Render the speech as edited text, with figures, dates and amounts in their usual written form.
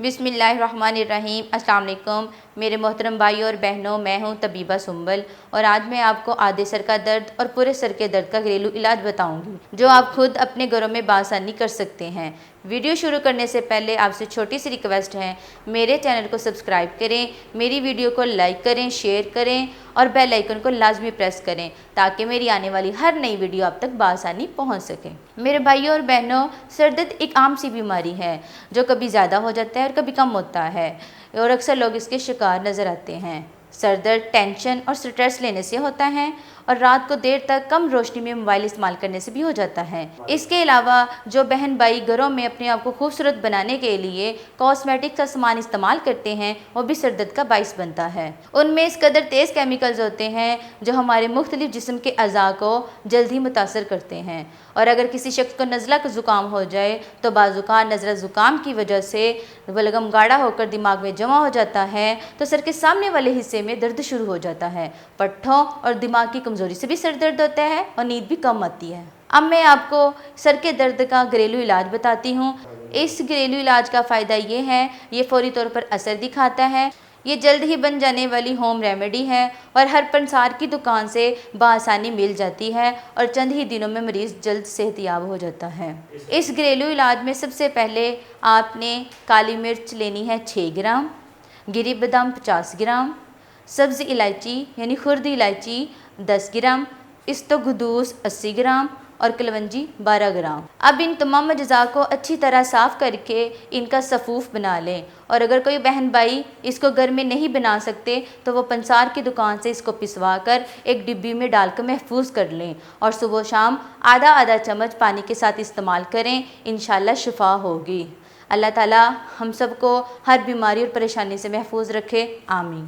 बिस्मिल्लाहिर्रहमानिर्रहीम। अस्सलाम वालेकुम मेरे मोहतरम भाइयों और बहनों, मैं हूं तबीबा सुंबल और आज मैं आपको आधे सर का दर्द और पूरे सर के दर्द का घरेलू इलाज बताऊंगी जो आप खुद अपने घरों में बासानी कर सकते हैं। वीडियो शुरू करने से पहले आपसे छोटी सी रिक्वेस्ट है, मेरे चैनल को सब्सक्राइब करें, मेरी वीडियो को लाइक करें, शेयर करें और बेल आइकन को लाजमी प्रेस करें ताकि मेरी आने वाली हर नई वीडियो आप तक बासानी पहुंच सके। मेरे भाइयों और बहनों, सर दर्द एक आम सी बीमारी है जो कभी ज़्यादा हो जाता है और कभी कम होता है और अक्सर लोग इसके शिकार नज़र आते हैं। सर दर्द टेंशन और स्ट्रेस लेने से होता है और रात को देर तक कम रोशनी में मोबाइल इस्तेमाल करने से भी हो जाता है। इसके अलावा जो बहन भाई घरों में अपने आप को खूबसूरत बनाने के लिए कॉस्मेटिक का सामान इस्तेमाल करते हैं वो भी सर दर्द का बाइस बनता है। उनमें इस कदर तेज़ केमिकल्स होते हैं जो हमारे मुख्तलिफ जिस्म के अज़ा को जल्दी मुतासर करते हैं और अगर किसी शख्स को नज़ला का ज़ुकाम हो जाए तो बाज़ुका नज़ला ज़ुकाम की वजह से बलगम गाढ़ा होकर दिमाग में जमा हो जाता है तो सर के सामने वाले हिस्से में दर्द शुरू हो जाता है। पट्ठों और दिमाग की कमज़ोरी से भी सर दर्द होता है और नींद भी कम आती है। अब मैं आपको सर के दर्द का घरेलू इलाज बताती हूँ। इस घरेलू इलाज का फ़ायदा ये है, ये फौरी तौर पर असर दिखाता है, ये जल्द ही बन जाने वाली होम रेमेडी है और हर पंसार की दुकान से बआसानी मिल जाती है और चंद ही दिनों में मरीज़ जल्द सेहतयाब हो जाता है। इस घरेलू इलाज में सबसे पहले आपने काली मिर्च लेनी है 6 ग्राम, गिरी बादाम 50 ग्राम, सब्ज़ इलायची यानी खुर्द इलायची 10 ग्राम, इस्तोगुदूस 80 ग्राम और कलवंजी 12 ग्राम। अब इन तमाम अज्जा को अच्छी तरह साफ़ करके इनका सफ़ूफ बना लें और अगर कोई बहन भाई इसको घर में नहीं बना सकते तो वो पंसार की दुकान से इसको पिसवा कर एक डिब्बी में डालकर महफूज कर लें और सुबह शाम आधा आधा चम्मच पानी के साथ इस्तेमाल करें। इंशाल्लाह शिफा होगी। अल्लाह ताला हम सबको हर बीमारी और परेशानी से महफूज रखे। आमीन।